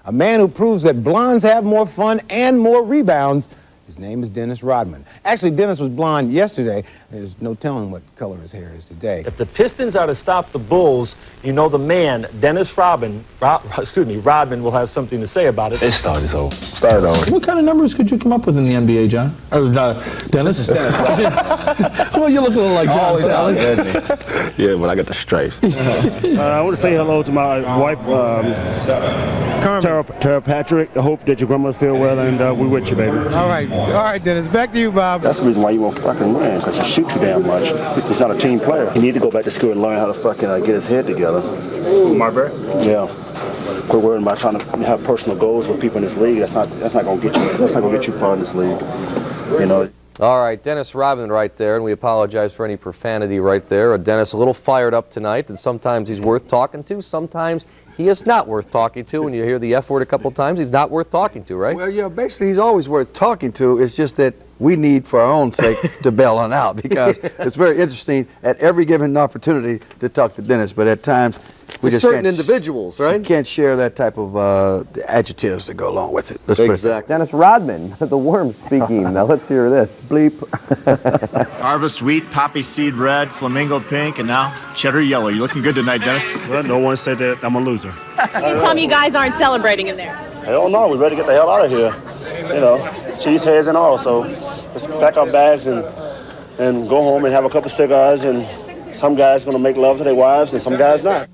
A man who proves that blondes have more fun and more rebounds. His name is Dennis Rodman. Actually, Dennis was blonde yesterday. There's no telling what color his hair is today. If the Pistons are to stop the Bulls, you know the man, Dennis Rodman will have something to say about it. It started over. Started over. What kind of numbers could you come up with in the NBA, John? Dennis? This is Dennis Rodman. Well, you look a little like John Sally. Yeah, but I got the stripes. I want to say hello to my wife, Tara Patrick. I hope that your grandma feel well, and we're with you, baby. All right, Dennis. Back to you, Bob. That's the reason why you won't fucking win, because you shoot too damn much. He's not a team player. He need to go back to school and learn how to fucking get his head together. Marbury? Yeah. Quit worrying about trying to have personal goals with people in this league. That's not gonna get you. That's not gonna get you far in this league. You know. All right, Dennis Rodman right there, and we apologize for any profanity right there. Dennis a little fired up tonight, and sometimes he's worth talking to, sometimes he is not worth talking to. When you hear the F word a couple times, he's not worth talking to, right? Well, yeah, basically he's always worth talking to. It's just that we need, for our own sake, to bail on out, because it's very interesting at every given opportunity to talk to Dennis, but at times we just certain can't, individuals, right? You can't share that type of adjectives that go along with it. Exactly. Dennis Rodman, the worm speaking. Now let's hear this. Bleep. Harvest wheat, poppy seed red, flamingo pink, and now cheddar yellow. You're looking good tonight, Dennis. Well, no one said that I'm a loser. Can you tell me you guys aren't celebrating in there? Hell no, we're ready to get the hell out of here. You know, cheese heads and all. So let's pack our bags and go home and have a couple cigars. And some guys gonna make love to their wives, and some guys not.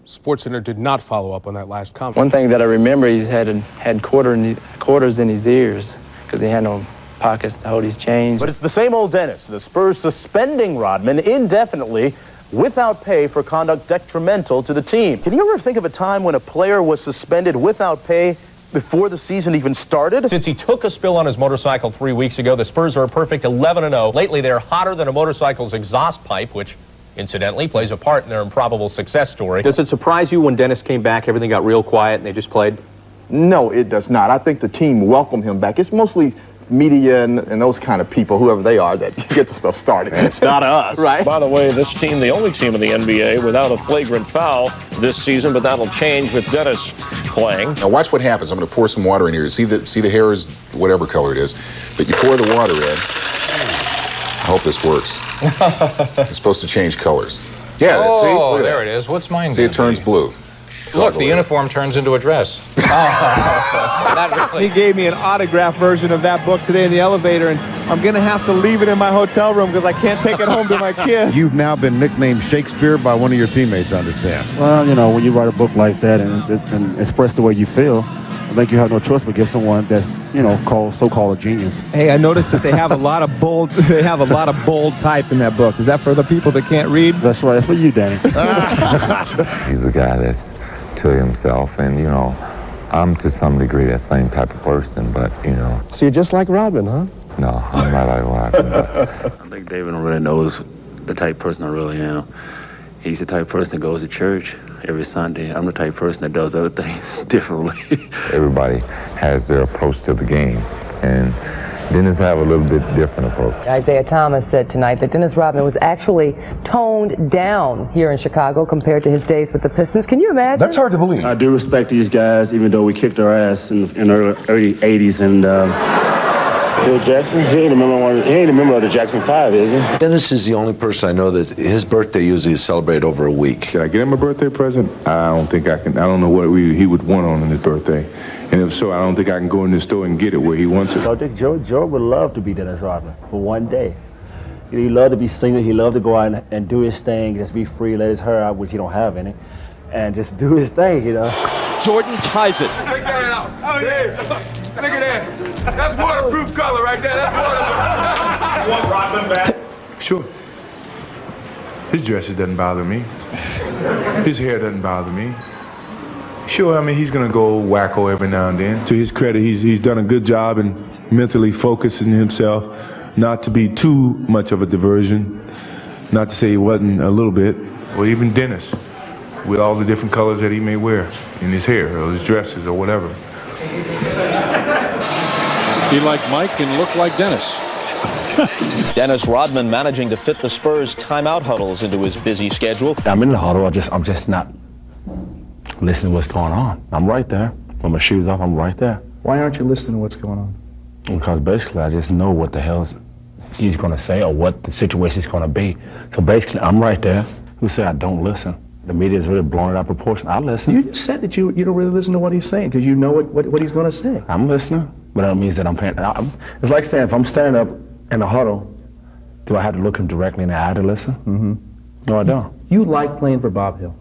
SportsCenter did not follow up on that last comment. One thing that I remember, he had quarters in his ears because he had no pockets to hold his change. But it's the same old Dennis. The Spurs suspending Rodman indefinitely without pay for conduct detrimental to the team. Can you ever think of a time when a player was suspended without pay before the season even started? Since he took a spill on his motorcycle 3 weeks ago, the Spurs are a perfect 11-0. Lately, they're hotter than a motorcycle's exhaust pipe, which incidentally plays a part in their improbable success story. Does it surprise you when Dennis came back, everything got real quiet and they just played? No, it does not. I think the team welcomed him back. It's mostly media and those kind of people, whoever they are, that get the stuff started. And it's not us. Right. By the way, this team, the only team in the NBA without a flagrant foul this season, but that'll change with Dennis playing. Now watch what happens. I'm going to pour some water in here. See the hair is whatever color it is, but you pour the water in. I hope this works. It's supposed to change colors. Yeah, see? Oh, there it is. What's mine? See, it turns blue. Look, the uniform turns into a dress. Not really. He gave me an autographed version of that book today in the elevator, and I'm going to have to leave it in my hotel room because I can't take it home to my kids. You've now been nicknamed Shakespeare by one of your teammates, I understand. Well, you know, when you write a book like that and express the way you feel, I think you have no choice but give someone that's, you know, so-called a genius. Hey, I noticed that they have a lot of bold type in that book. Is that for the people that can't read? That's right. That's for you, Danny. He's a guy that's to himself, and, you know, I'm to some degree that same type of person, but, you know. So you're just like Rodman, huh? No, I'm not like Rodman. I think David really knows the type of person I really am. He's the type of person that goes to church every Sunday. I'm the type of person that does other things differently. Everybody has their approach to the game, and Dennis have a little bit different approach. Isaiah Thomas said tonight that Dennis Rodman was actually toned down here in Chicago compared to his days with the Pistons. Can you imagine? That's hard to believe. I do respect these guys, even though we kicked our ass in the early 80s. And Phil Jackson, he ain't a member of the Jackson 5, is he? Dennis is the only person I know that his birthday usually is celebrated over a week. Can I get him a birthday present? I don't think I can. I don't know what he would want on his birthday. And if so, I don't think I can go in the store and get it where he wants it. I think Joe would love to be Dennis Rodman for one day. You know, he loved to be single. He loved to go out and do his thing, just be free, let his hair out, which he don't have any, and just do his thing, you know. Jordan ties it. Check that out. Oh, yeah. Look at that. That's waterproof color right there. That's waterproof. You want Rodman back? Sure. His dresses doesn't bother me. His hair doesn't bother me. Sure, I mean, he's going to go wacko every now and then. To his credit, he's done a good job in mentally focusing himself, not to be too much of a diversion, not to say he wasn't a little bit, or even Dennis, with all the different colors that he may wear in his hair or his dresses or whatever. Be like Mike and look like Dennis. Dennis Rodman managing to fit the Spurs timeout huddles into his busy schedule. I'm in the huddle. I'm just not Listen to what's going on. I'm right there. With my shoes off, I'm right there. Why aren't you listening to what's going on? Because basically I just know what the hell he's going to say or what the situation is going to be. So basically I'm right there. Who said I don't listen? The media is really blowing it out of proportion. I listen. You just said that you don't really listen to what he's saying because you know what he's going to say. I'm listening, but that means that I'm paying. It's like saying if I'm standing up in a huddle, do I have to look him directly in the eye to listen? Mm-hmm. No, I don't. You like playing for Bob Hill?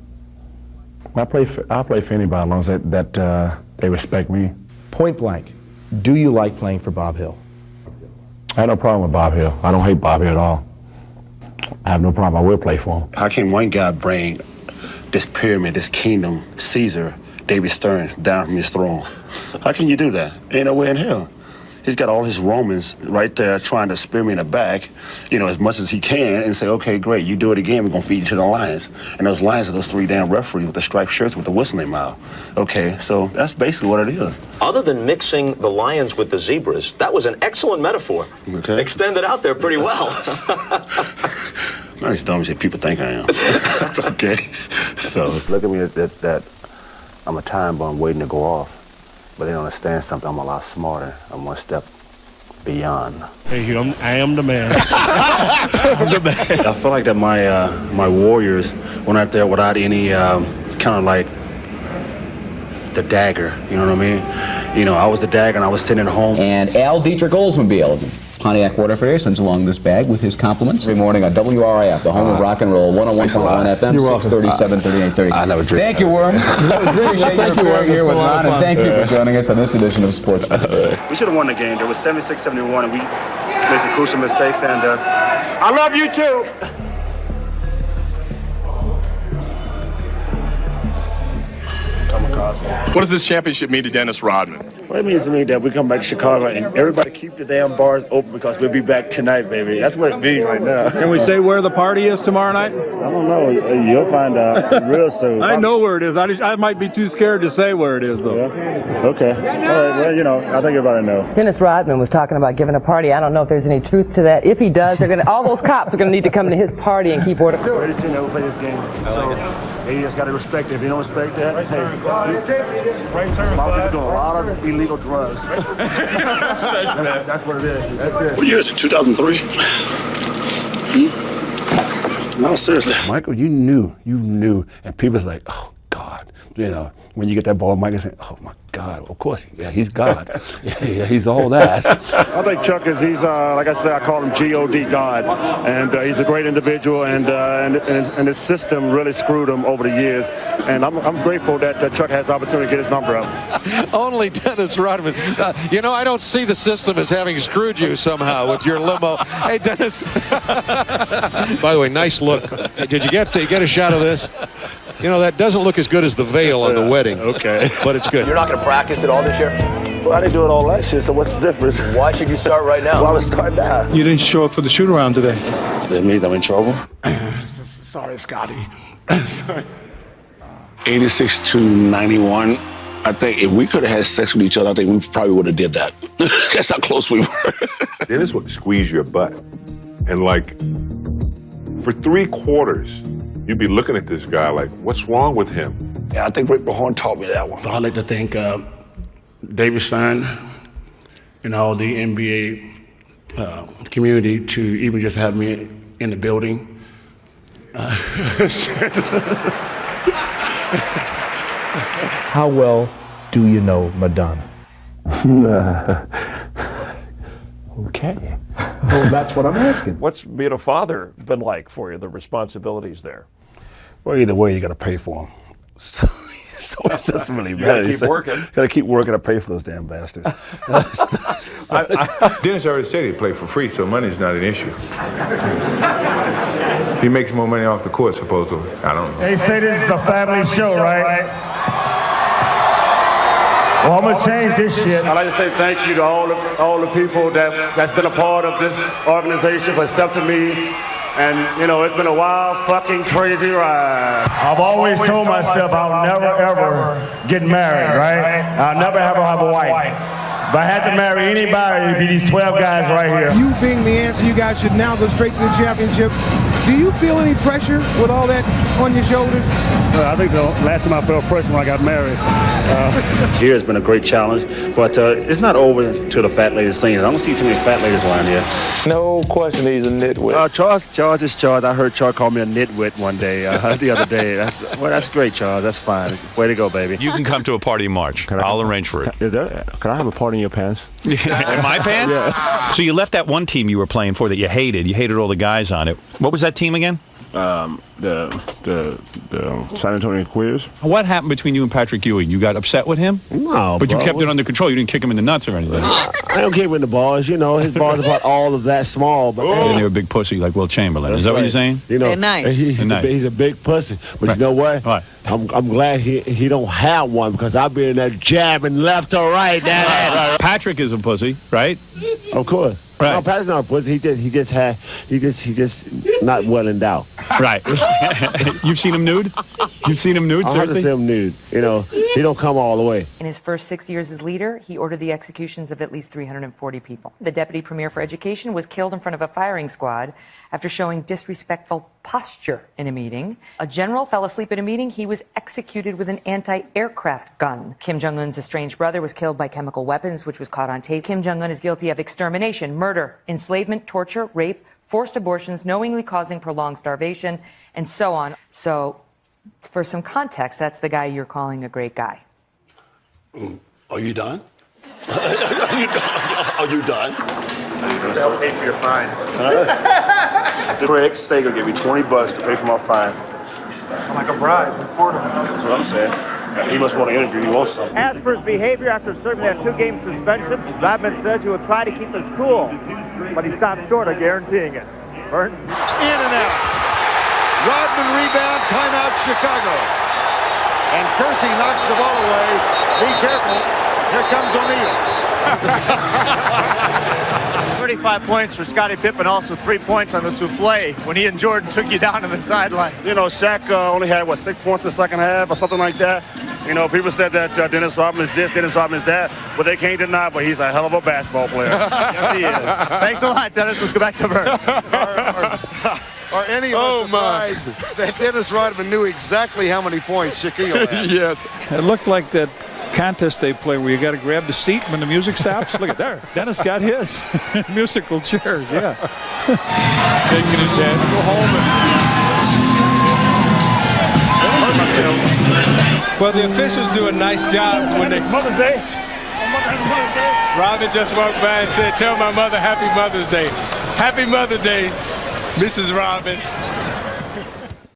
I'll play for anybody as long as that they respect me. Point blank, do you like playing for Bob Hill? I have no problem with Bob Hill. I don't hate Bob Hill at all. I have no problem. I will play for him. How can one guy bring this pyramid, this kingdom, Caesar, David Stern, down from his throne? How can you do that? Ain't no way in hell. He's got all his Romans right there trying to spear me in the back, as much as he can and say, okay, great, you do it again, we're going to feed you to the lions. And those lions are those 3 damn referees with the striped shirts with the whistle in their mouth. Okay, so that's basically what it is. Other than mixing the lions with the zebras, that was an excellent metaphor. Okay. Extended out there pretty well. Not as dumb as people think I am. That's okay. So look at me that I'm a time bomb waiting to go off. But they don't understand something. I'm a lot smarter. I'm one step beyond. Hey, Hugh, I am the man. I'm the man. I feel like that my Warriors went out there without any kind of like the dagger. You know what I mean? I was the dagger and I was sitting at home. And Al Dietrich Oldsmobile, Pontiac Water Fair, sends along this bag with his compliments. Every morning on WRIF, the home of rock and roll, 101.1 FM, 637, 3830. I never drink. Thank you, Worm. Thank you, Worm, here with Ron, and thank you for joining us on this edition of Sports. We should have won the game. There was 76-71, and we made some crucial mistakes. And I love you too. What does this championship mean to Dennis Rodman? Well, it means to me that we come back to Chicago and everybody keep the damn bars open because we'll be back tonight, baby. That's what it means right now. Can we say where the party is tomorrow night? I don't know. You'll find out real soon. I know where it is. I might be too scared to say where it is, though. Yeah. Okay. All right. Well, I think everybody knows. Dennis Rodman was talking about giving a party. I don't know if there's any truth to that. If he does, all those cops are going to need to come to his party and keep order. Greatest team that ever played this game. You just got to respect it. If you don't respect that, hey, a lot of people doing a lot of illegal drugs. That's what it is. That's it. What year is it, 2003? No, seriously. Michael, you knew, and people's like, oh, God. When you get that ball, Michael saying, oh, my God, of course, yeah, he's God. yeah, he's all that. I think Chuck he's like I said, I call him G-O-D, God. And he's a great individual, and his system really screwed him over the years. And I'm grateful that Chuck has the opportunity to get his number up. Only Dennis Rodman. I don't see the system as having screwed you somehow with your limo. Hey, Dennis. By the way, nice look. Did you get a shot of this? That doesn't look as good as the veil on the wedding. Okay. But it's good. You're not going to practice it all this year? Well, I didn't do it all last year, so what's the difference? Why should you start right now? Well, I would start now. You didn't show up for the shoot-around today. That means I'm in trouble? Sorry, Scotty. 86 to 91. I think if we could have had sex with each other, I think we probably would have did that. That's how close we were. Dennis would squeeze your butt. And for 3 quarters, you'd be looking at this guy like, what's wrong with him? Yeah, I think Rick Mahorn taught me that one. I'd like to thank David Stern and all the NBA community to even just have me in the building. How well do you know Madonna? Okay. Well, that's what I'm asking. What's being a father been like for you, the responsibilities there? Well, either way, you got to pay for them. So it doesn't really matter. You got to keep working. Got to keep working to pay for those damn bastards. Dennis already said he played for free, so money's not an issue. He makes more money off the court, supposedly. I don't know. They say this is a family show, right? Well, I'm going to change this shit. I'd like to say thank you to all the people that's been a part of this organization for accepting me. And, it's been a wild, fucking crazy ride. I've always told myself I'll never, ever get married, right? I'll never ever have a wife. If I had to marry anybody, it'd be these 12 guys right here. You being the answer, you guys should now go straight to the championship. Do you feel any pressure with all that on your shoulders? I think the last time I felt pressure when I got married. Here has been a great challenge, but it's not over to the fat ladies thing. I don't see too many fat ladies around here. No question he's a nitwit. Charles is Charles. I heard Charles call me a nitwit one day, the other day. That's great, Charles. That's fine. Way to go, baby. You can come to a party in March. I'll arrange for it. Can I have a part in your pants? In my pants? Yeah. So you left that one team you were playing for that you hated. You hated all the guys on it. What was that team again? The San Antonio Queers. What happened between you and Patrick Ewing? You got upset with him? No, but bro. you kept it under control. You didn't kick him in the nuts or anything. I don't kick him in the balls. You know, his balls about all of that small. But and you're a big pussy like Will Chamberlain. Is that what you're saying? You know, They're nice. He's a big pussy. But you know what? Right. I'm glad he don't have one because I'll be in there jabbing left or right. Patrick is a pussy, right? Of course. Right. No, Patrick's not a pussy. He just not well endowed. Right. You've seen him nude? You've seen him nude? I have to see him nude. You know, he don't come all the way. In his first 6 years as leader, he ordered the executions of at least 340 people. The deputy premier for education was killed in front of a firing squad after showing disrespectful posture in a meeting. A general fell asleep at a meeting. He was executed with an anti-aircraft gun. Kim Jong-un's estranged brother was killed by chemical weapons, which was caught on tape. Kim Jong-un is guilty of extermination, murder, enslavement, torture, rape, forced abortions, knowingly causing prolonged starvation, and so on. So, for some context, that's the guy you're calling a great guy. Are you done? Are you done? They'll pay for your fine. Craig Sager gave me $20 to pay for my fine. Sound like a bribe. Report him. That's what I'm saying. He must want to interview. He wants something. As for his behavior after serving that 2-game suspension, Rodman says he will try to keep his cool, but he stopped short of guaranteeing it. Vern? In and out. Rodman rebound, timeout Chicago. And Kersey knocks the ball away. Be careful. Here comes O'Neal. 35 points for Scottie Pippen, also 3 points on the souffle when he and Jordan took you down to the sideline. You know, Shaq only had, 6 points in the second half or something like that. You know, people said that Dennis Rodman is this, Dennis Rodman is that, but they can't deny, but he's a hell of a basketball player. Yes, he is. Thanks a lot, Dennis. Let's go back to Vern. Are any of us surprised that Dennis Rodman knew exactly how many points Shaquille had? Yes. It looks like that contest they play where you got to grab the seat when the music stops. Look at there. Dennis got his musical chairs, yeah. Shaking his head. Go home. Well, the officials do a nice job when they... Mother's Day. Robin just walked by and said, tell my mother Happy Mother's Day. Happy Mother's Day, Mrs. Robin.